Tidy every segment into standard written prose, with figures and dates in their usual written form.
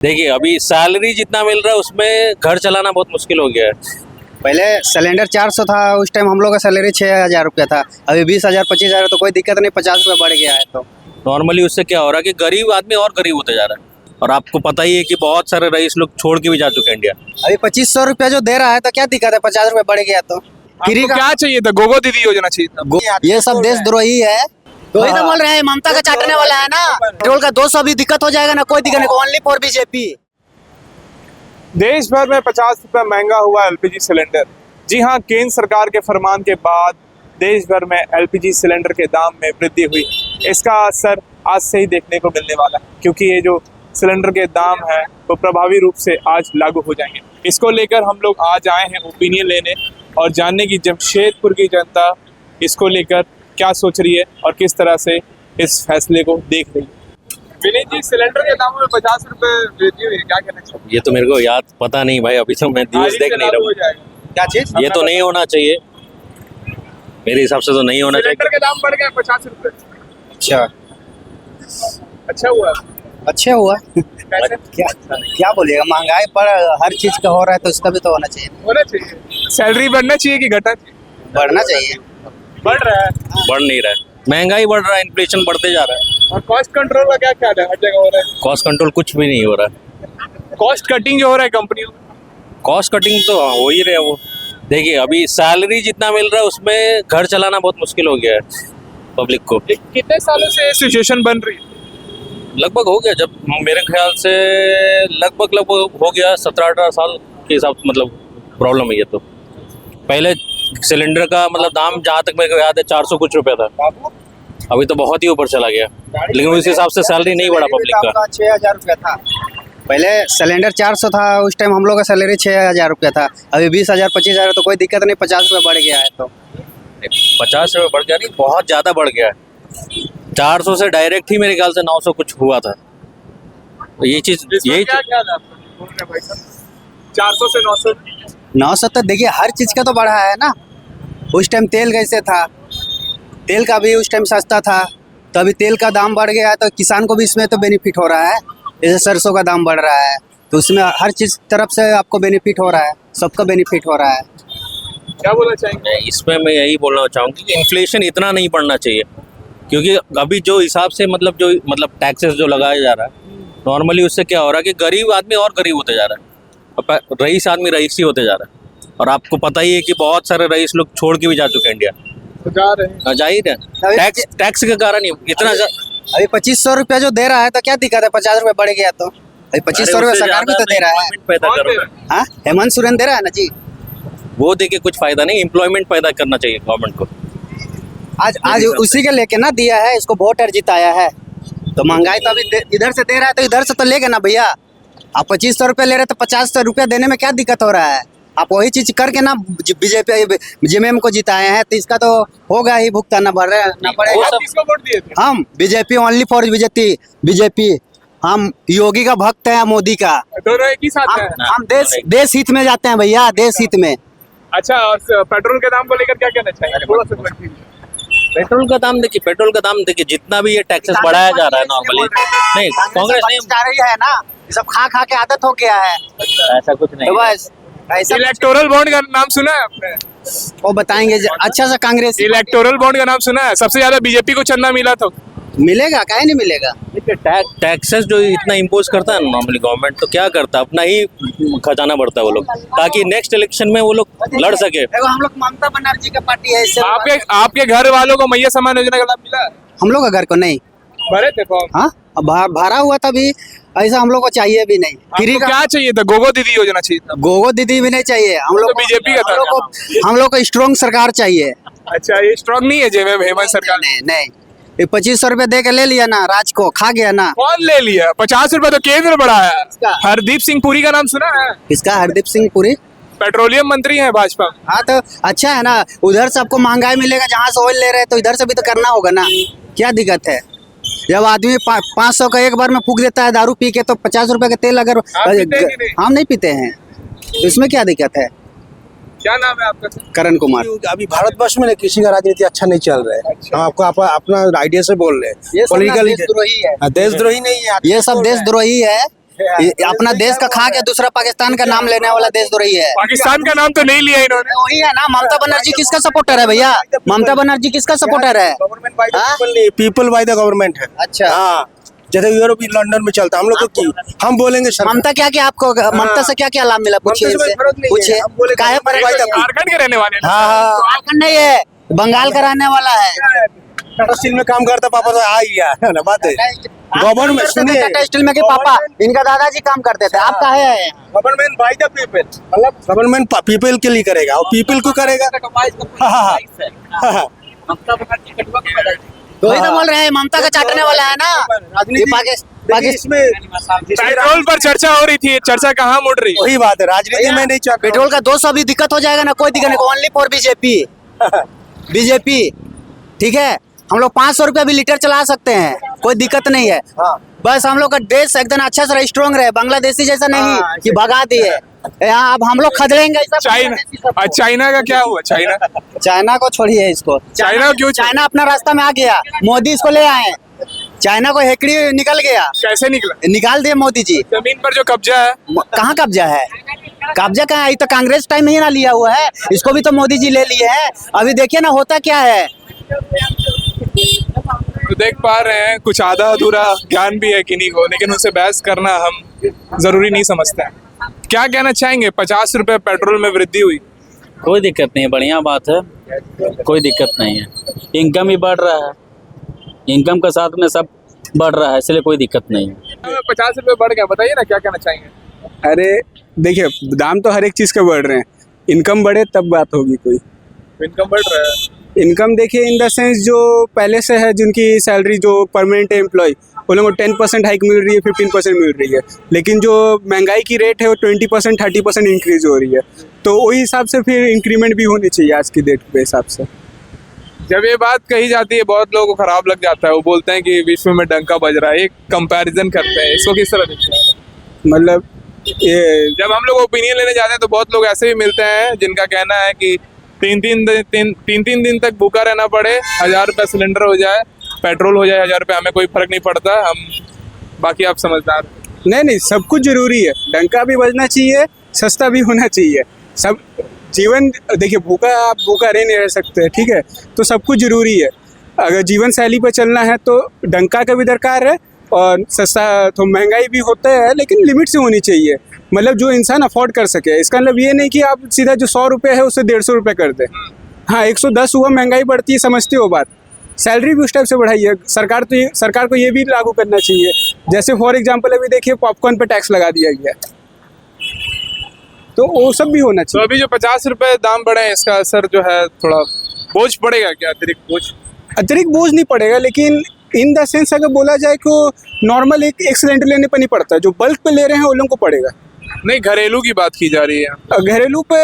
देखिए अभी सैलरी जितना मिल रहा है उसमें घर चलाना बहुत मुश्किल हो गया है। पहले सिलेंडर 400 था, उस टाइम हम लोग का सैलरी 6,000 रुपया था। अभी 20,000 25,000 तो कोई दिक्कत नहीं, 50 रुपये बढ़ गया है। तो नॉर्मली उससे क्या हो रहा है कि गरीब आदमी और गरीब होते जा रहा है, और आपको पता ही है कि बहुत सारे रईस लोग छोड़ के भी जा चुके हैं इंडिया। अभी 2500 रुपया जो दे रहा है तो क्या दिक्कत है, 50 रुपये बढ़ गया तो फ्री आपको का। क्या चाहिए था? गोगो दीदी योजना चाहिए था। ये सब देशद्रोही है। तो वही तो बोल रहे हैं, ममता का चाटने वाला है ना। पेट्रोल का 200 भी दिक्कत हो जाएगा ना, कोई दिक्कत नहीं, ओनली फॉर बीजेपी। देश भर में 50 रुपये महंगा हुआ एलपीजी सिलेंडर। जी हाँ, केंद्र सरकार के फरमान के बाद देश भर में एलपीजी सिलेंडर के दाम में वृद्धि हुई। इसका असर आज से ही देखने को मिलने वाला है, क्योंकि ये जो सिलेंडर के दाम है वो प्रभावी रूप से आज लागू हो जाएंगे। इसको लेकर हम लोग आज आए हैं ओपिनियन लेने और जानने की जमशेदपुर की जनता इसको लेकर क्या सोच रही है और किस तरह से इस फैसले को देख रही है। विनीत जी, सिलेंडर के दामों में 50 रुपये वृद्धि हुई है, क्या कहना चाहिए? ये तो मेरे को याद पता नहीं भाई, अभी तो मैं न्यूज देख नहीं रहा हूँ। क्या चीज? ये तो नहीं होना चाहिए, मेरे हिसाब से तो नहीं होना सिलेंडर चाहिए। के दाम बढ़ गए 50 रुपये। अच्छा अच्छा हुआ। अच्छा हुआ। कैसे? क्या बोलिएगा, महंगाई पर हर चीज का हो रहा है तो उसका भी तो होना चाहिए, होना चाहिए। सैलरी बढ़ना चाहिए कि घटना चाहिए? बढ़ना चाहिए। बढ़ रहा है। बढ़ नहीं रहा है, महंगाई बढ़ रहा है, इन्फ्लेशन बढ़ते जा रहा है। और कॉस्ट कंट्रोल का क्या ख्याल है? हर जगह हो रहा है। कॉस्ट कंट्रोल कुछ भी नहीं हो रहा है। कॉस्ट कटिंग जो हो रहा है कंपनियों में। कॉस्ट कटिंग तो हो ही रहा है वो। देखिए अभी सैलरी जितना मिल रहा है उसमें घर चलाना बहुत मुश्किल हो गया है पब्लिक को। कितने सालों से ये सिचुएशन बन रही है? लगभग हो गया, जब मेरे ख्याल से लगभग हो गया 17-18 साल के हिसाब से, मतलब प्रॉब्लम है ये। तो पहले सिलेंडर का मतलब दाम जहाँ तक मेरे को याद है 400 कुछ रुपया था, अभी तो बहुत ही ऊपर चला गया, लेकिन उस हिसाब से सैलरी नहीं बढ़ा पब्लिक का। 6,000 रुपया था। पहले सिलेंडर 400 था, उस टाइम हम लोग का सैलरी 6,000 रुपया था। अभी 20,000 25,000 तो कोई दिक्कत नहीं, 50 रुपये बढ़ गया है। तो 50 रुपये बढ़ गया नहीं, बहुत ज़्यादा बढ़ गया है। 400 से डायरेक्ट ही मेरे ख्याल से 900 कुछ हुआ था। तो ये चीज़ यही क्या ख्याल है आपका? बोल रहे भाई साहब 400 से 900। 900 तो देखिए हर चीज़ का तो बढ़ा है ना। उस टाइम तेल कैसे था, तेल का भी उस टाइम सस्ता था, तो अभी तेल का दाम बढ़ गया है, तो किसान को भी इसमें तो बेनिफिट हो रहा है। जैसे सरसों का दाम बढ़ रहा है तो उसमें हर चीज़ तरफ से आपको बेनिफिट हो रहा है, सबका बेनिफिट हो रहा है। क्या बोलना चाहेंगे? इसमें मैं यही बोलना चाहूँगी कि इन्फ्लेशन इतना नहीं बढ़ना चाहिए, क्योंकि अभी जो हिसाब से मतलब टैक्सेस जो लगाया जा रहा है, नॉर्मली उससे क्या हो रहा है कि गरीब आदमी और गरीब होते जा रहा है, रईस आदमी रईस ही होते जा रहा है। और आपको पता ही है कि बहुत सारे रईस लोग छोड़ के भी जा चुके हैं इंडिया। तो जा रहे हैं। जा ही रहे, टैक्स के कारण ही इतना अभी 2500 रुपया जो दे रहा है तो क्या दिक्कत है, 50 रुपये बढ़ गया तो अभी 2500 रुपये सरकार भी तो दे रहा है। पैदा कौन कर दे रहा रहा है, हाँ, हेमंत सोरेन दे रहा है ना जी। वो देके कुछ फायदा नहीं, एम्प्लॉयमेंट पैदा करना चाहिए गवर्नमेंट को। आज उसी के लेके ना दिया है, इसको वोटर जिताया है, तो महंगाई तो अभी इधर से दे रहा है तो इधर से तो लेगा ना भैया। आप 2500 रुपये ले रहे तो 50 रुपया देने में क्या दिक्कत हो रहा है। आप वही चीज करके ना बीजेपी जेएमएम को जिताए हैं, तो इसका तो होगा ही, भुगताना बढ़ रहा ना पड़ेगा। आप किसको वोट दिए थे? हम बीजेपी, ओनली फॉर बीजेपी। हम योगी का भक्त हैं, मोदी का। दोनों एक ही साथ हैं। हम देश हित में जाते हैं भैया, देश हित में। अच्छा, और पेट्रोल के दाम को लेकर क्या कहना चाहिए? थोड़ा सा बताइए। पेट्रोल का दाम देखिए जितना भी ये टैक्सेस बढ़ाया जा रहा है नॉर्मली, नहीं कांग्रेस नहीं जा रही है ना, ये सब खा खा के आदत हो गया है। ऐसा कुछ नहीं तो है। बस ऐसा इलेक्टोरल बॉन्ड का नाम सुना है आपने? वो बताएंगे अच्छा सा कांग्रेस इलेक्टोरल बॉन्ड का नाम सुना है? सबसे ज्यादा बीजेपी को चंदा मिला था। मिलेगा, काहे नहीं मिलेगा। टैक्सेस जो इतना इम्पोज करता है नॉर्मली गवर्नमेंट, तो क्या करता है, अपना ही खजाना बढ़ता है वो लोग, ताकि नेक्स्ट इलेक्शन में वो लोग लड़ सके। देखो हम लोग ममता बनर्जी का पार्टी है, इससे आपके घर वालों को मैया सम्मान योजना का लाभ मिला? हम लोग का घर को नहीं भरे थे फॉर्म? हाँ, भरा हुआ था भी, ऐसा हम लोग को चाहिए भी नहीं। फ्री आपको का क्या चाहिए था? गोगो दीदी योजना चाहिए था। गोगो दीदी भी नहीं चाहिए हम लोग तो बीजेपी का था। हम लोग को स्ट्रॉन्ग सरकार चाहिए। अच्छा, ये स्ट्रॉन्ग नहीं है जेएमएम हेमंत सरकार? नहीं, ये 2500 रुपये दे के ले लिया ना, राज को खा गया ना। कौन ले लिया? 50 रुपए तो केंद्र बढ़ाया है। हरदीप सिंह पुरी का नाम सुना है? किसका? हरदीप सिंह पुरी? पेट्रोलियम मंत्री हैं भाजपा। हाँ तो अच्छा है ना, उधर से आपको महंगाई मिलेगा, जहाँ से ऑयल ले रहे हैं तो इधर से भी तो करना होगा ना। क्या दिक्कत है? जब आदमी 500 का एक बार में फूक देता है दारू पी के, तो 50 रुपए का तेल अगर हम नहीं पीते हैं तो इसमें क्या दिक्कत है। क्या नाम है आपका? करण कुमार। अभी भारतवर्ष में किसी का राजनीति अच्छा नहीं चल रहा है। हम आपको अपना आइडिया से बोल रहे हैं। ये सब ना पॉलिटिकल देशद्रोही है। देशद्रोही नहीं है। ये सब देशद्रोही है। अपना देश का खा के दूसरा पाकिस्तान का नाम लेने वाला देश तो रही है। पाकिस्तान का नाम तो नहीं लिया इन्होंने। वही है ना, ममता बनर्जी किसका सपोर्टर है भैया? ममता बनर्जी किसका सपोर्टर है? Government by the people by the government है। अच्छा। हाँ, जैसे यूरोप लंदन में चलता है, हम लोग को की हम बोलेंगे सरकार। ममता क्या क्या आपको ममता से क्या क्या लाभ मिला? पूछिए ममता से इनसे। कोई फर्क नहीं है, पूछिए हम बोले काहे पर झारखंड के रहने वाले हैं। हाँ हाँ, झारखंड नहीं है, बंगाल का रहने वाला है। टाटा स्टील में काम करता पापा तो आ ही गया है ना, बात है। गवर्नमेंट सुनिए, टाटा स्टील में के पापा, इनका दादाजी काम करते थे। आप काहे आए हैं? गवर्नमेंट बाय द पीपल, मतलब गवर्नमेंट पीपल के लिए करेगा और पीपल को करेगा। हाँ, हाँ, हाँ, तो ही तो बोल रहे हैं ममता का चाटने वाला है ना। ये पाकिस्तान इसमें पेट्रोल पर चर्चा हो रही थी, चर्चा कहाँ मुड़ रही है? वही बात है, राजनीति में नहीं चल। पेट्रोल का 200 भी दिक्कत हो जाएगा ना, कोई दिक्कत नहीं। Only for BJP. बीजेपी ठीक है, हम लोग 500 रुपया भी लीटर चला सकते हैं, कोई दिक्कत नहीं है। हाँ। बस हम लोग का देश एकदम अच्छा से स्ट्रॉन्ग रहे, बांग्लादेशी जैसा नहीं कि भगा दिए। यहाँ अब हम लोग खदड़ेंगे। चाइना, चाइना का क्या हुआ? चाइना, चाइना को छोड़िए, इसको चाइना क्यों? चाइना अपना रास्ता में आ गया, मोदी इसको ले आए। चाइना को हेकड़ी निकल गया। कैसे निकला? निकाल दिए मोदी जी। जमीन पर जो कब्जा है, कहाँ कब्जा है? कब्जा कहाँ है? तो कांग्रेस टाइम में ही ना लिया हुआ है, इसको भी तो मोदी जी ले लिए हैं। अभी देखिए ना होता क्या है। तो देख पा रहे हैं कुछ आधा अधूरा ज्ञान भी है किन्हीं को, लेकिन उनसे बहस करना हम जरूरी नहीं समझते हैं। क्या कहना चाहेंगे? 50 रुपए पेट्रोल में वृद्धि हुई, कोई दिक्कत नहीं है, बढ़िया बात है, कोई दिक्कत नहीं है। इनकम भी बढ़ रहा है, इनकम के साथ में सब बढ़ रहा है, इसलिए कोई दिक्कत नहीं है। 50 रुपए बढ़ गया, बताइए ना क्या कहना चाहेंगे? अरे देखिए, दाम तो हर एक चीज़ के बढ़ रहे हैं, इनकम बढ़े तब बात होगी कोई। इनकम बढ़ रहा है। इनकम देखिए इन द सेंस जो पहले से है, जिनकी सैलरी जो परमानेंट एम्प्लॉय, उन लोगों को 10% हाइक मिल रही है, 15% मिल रही है। लेकिन जो महंगाई की रेट है वो 20% 30% इंक्रीज हो रही है, तो वही हिसाब से फिर इंक्रीमेंट भी होनी चाहिए आज की डेट के हिसाब से। जब ये बात कही जाती है बहुत लोगों को खराब लग जाता है, वो बोलते हैं कि विश्व में डंका बज रहा है, एक कंपैरिजन करते हैं, इसको किस तरह देखते हैं? मतलब ये जब हम लोग ओपिनियन लेने जाते हैं तो बहुत लोग ऐसे भी मिलते हैं जिनका कहना है कि तीन तीन दिन तक भूखा रहना पड़े, 1000 रुपये सिलेंडर हो जाए, पेट्रोल हो जाए 1000 रुपये, हमें कोई फर्क नहीं पड़ता, हम बाकी आप समझदार। नहीं, सब कुछ जरूरी है, डंका भी बजना चाहिए, सस्ता भी होना चाहिए। सब जीवन देखिए, आप भूखा नहीं रह सकते, ठीक है, तो सब कुछ जरूरी है। अगर जीवन शैली पर चलना है तो डंका का भी दरकार है, और सस्ता तो महंगाई भी होता है, लेकिन लिमिट से होनी चाहिए, मतलब जो इंसान अफोर्ड कर सके। इसका मतलब ये नहीं कि आप सीधा जो 100 रुपये है उससे 150 रुपये कर दे। हाँ, 110 हुआ, महंगाई बढ़ती है, समझते हो बात। सैलरी भी उस टाइप से बढ़ाइए। सरकार को ये भी लागू करना चाहिए, जैसे फॉर एग्जांपल अभी देखिए पॉपकॉर्न पे टैक्स लगा दिया गया, तो वो सब भी होना तो चाहिए। अभी जो 50 रुपये दाम बढ़े हैं, इसका असर जो है थोड़ा बोझ पड़ेगा क्या? अतिरिक्त बोझ? अतिरिक्त बोझ नहीं पड़ेगा, लेकिन इन द सेंस अगर बोला जाए कि नॉर्मल एक सिलेंडर लेने पर नहीं पड़ता, जो बल्क पे ले रहे हैं उन लोगों को पड़ेगा। नहीं, घरेलू की बात की जा रही है। घरेलू पे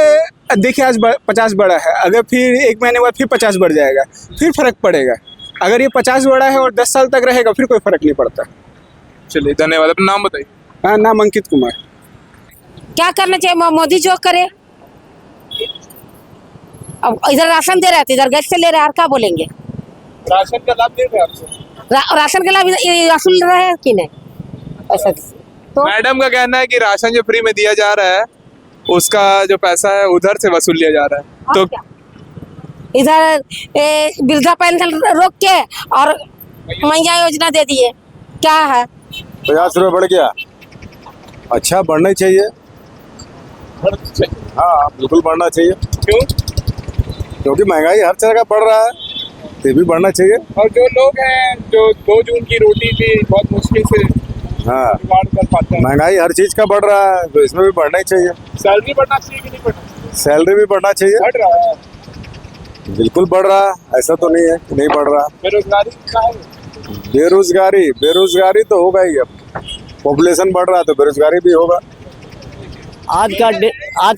देखिए आज 50 बढ़ा है, अगर फिर एक महीने बाद फिर 50 बढ़ जाएगा, फिर फर्क पड़ेगा। अगर ये 50 बढ़ा है और 10 साल तक रहेगा, फिर कोई फर्क नहीं पड़ता। चलिए, धन्यवाद। अपना नाम बताइए। हाँ, नाम अंकित कुमार। क्या करना चाहिए? मोदी जो करे। अब इधर राशन दे रहे थे, इधर गैस से ले रहे हैं, और क्या बोलेंगे? राशन का लाभ दे रहे हैं आपसे? राशन के लाभ वसूल रहे हैं कि नहीं? ऐसा तो मैडम का कहना है कि राशन जो फ्री में दिया जा रहा है, उसका जो पैसा है उधर से वसूल लिया जा रहा है। तो इधर वृद्धा पेंशन रोक के और महिला योजना दे दिए, क्या है? 50 रुपये बढ़ गया, अच्छा बढ़ना ही चाहिए। हाँ, बिल्कुल बढ़ना चाहिए, क्यों? क्योंकि महंगाई हर तरह का बढ़ रहा है, तो ये भी बढ़ना चाहिए। और जो लोग हैं जो 2 जून की रोटी भी बहुत मुश्किल से हाँ, जुगाड़ कर पाते हैं, महंगाई हर चीज़ का बढ़ रहा है, तो इसमें भी बढ़ना ही चाहिए। सैलरी बढ़ना चाहिए कि नहीं बढ़ना? सैलरी भी बढ़ना चाहिए, बढ़ रहा है। बिल्कुल बढ़ रहा है, ऐसा तो नहीं है कि नहीं बढ़ रहा। बेरोजगारी क्या है? बेरोजगारी तो होगा ही, अब पॉपुलेशन बढ़ रहा है तो बेरोजगारी भी होगा। आज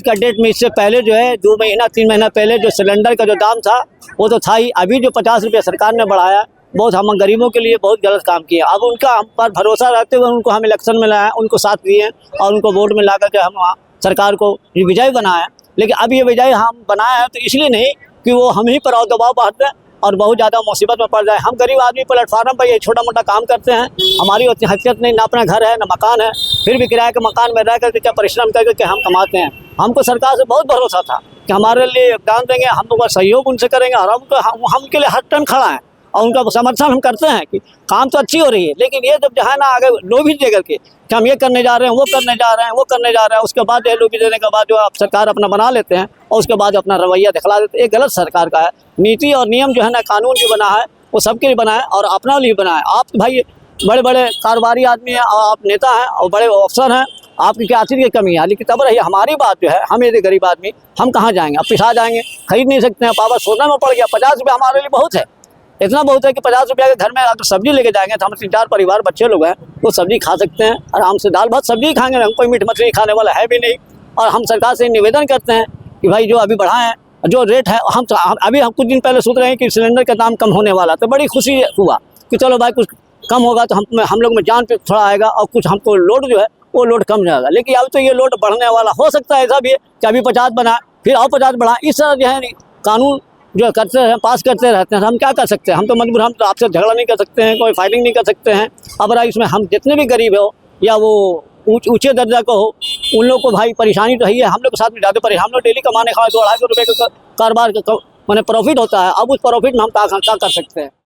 का डेट में इससे पहले जो है 2 महीना 3 महीना पहले जो सिलेंडर का जो दाम था वो तो था ही। अभी जो 50 रुपये सरकार ने बढ़ाया, बहुत हम गरीबों के लिए बहुत गलत काम किया। अब उनका हम पर भरोसा रहते हुए उनको हम इलेक्शन में लाए, उनको साथ दिए और उनको वोट में ला करके हम सरकार को विजयी बनाया। लेकिन अब ये विजयी हम बनाए हैं तो इसलिए नहीं कि वो हम ही पर और दबाव बढ़ाते, और बहुत ज़्यादा मुसीबत में पड़ जाए। हम गरीब आदमी प्लेटफार्म पर ये छोटा मोटा काम करते हैं, हमारी उतनी हैसियत नहीं, ना अपना घर है ना मकान है, फिर भी किराए के मकान में रह करके क्या परिश्रम करके हम कमाते हैं। हमको सरकार से बहुत भरोसा था कि हमारे लिए योगदान देंगे, हम लोग का सहयोग उनसे करेंगे और हम उनके लिए हर टाइम खड़ा है और उनका समर्थन हम करते हैं कि काम तो अच्छी हो रही है। लेकिन ये जब जो है ना आगे लोभी दे करके कि हम ये करने जा रहे हैं, वो करने जा रहे हैं, वो करने जा रहे हैं, उसके बाद ये लोभी देने के बाद जो आप सरकार अपना बना लेते हैं और उसके बाद अपना रवैया दिखला देते हैं, ये गलत सरकार का है। नीति और नियम जो है ना, कानून जो बना है वो सबके लिए बना है और अपना लिए बना है। आप भाई बड़े बड़े कारोबारी आदमी हैं और आप नेता हैं और बड़े अफसर हैं, आपकी क्या चीज़ की कमी है? लेकिन तब रही हमारी बात जो है, हम यदि गरीब आदमी हम कहाँ जाएंगे? अब पिछा जाएंगे, खरीद नहीं सकते हैं, पापा सोचने में पड़ गया। 50 रुपये हमारे लिए बहुत है, इतना बहुत है कि 50 रुपये के घर में अगर सब्जी लेके जाएंगे तो हम 3-4 परिवार बच्चे लोग हैं वो सब्जी खा सकते हैं आराम से, दाल भात सब्जी खाएंगे, हम कोई मीट मछली खाने वाला है भी नहीं। और हम सरकार से निवेदन करते हैं कि भाई जो अभी बढ़ाएं जो रेट है, हम कुछ दिन पहले सोच रहे हैं कि सिलेंडर का दाम कम होने वाला, तो बड़ी खुशी हुआ कि चलो भाई कुछ कम होगा तो हम लोग में जान पे थोड़ा आएगा और कुछ हमको लोड जो है वो लोड कम जाएगा। लेकिन अब तो ये लोड बढ़ने वाला हो सकता है, ऐसा भी है कि अभी 50 बनाए फिर और 50 बढ़ाएं, इस तरह जो है कानून जो करते हैं पास करते रहते हैं। हम क्या कर सकते हैं? हम तो मजबूर, हम तो आपसे झगड़ा नहीं कर सकते हैं, कोई फाइटिंग नहीं कर सकते हैं। अब रहा इसमें हम जितने भी गरीब हो या वो ऊंचे दर्जा को हो, उन लोग को भाई परेशानी तो है, हम लोग के साथ में ज़्यादा परेशान। हम लोग डेली कमाने खाने 200-250 रुपये का कारोबार मैंने प्रॉफिट होता है। अब उस प्रॉफिट में हम क्या कर सकते हैं?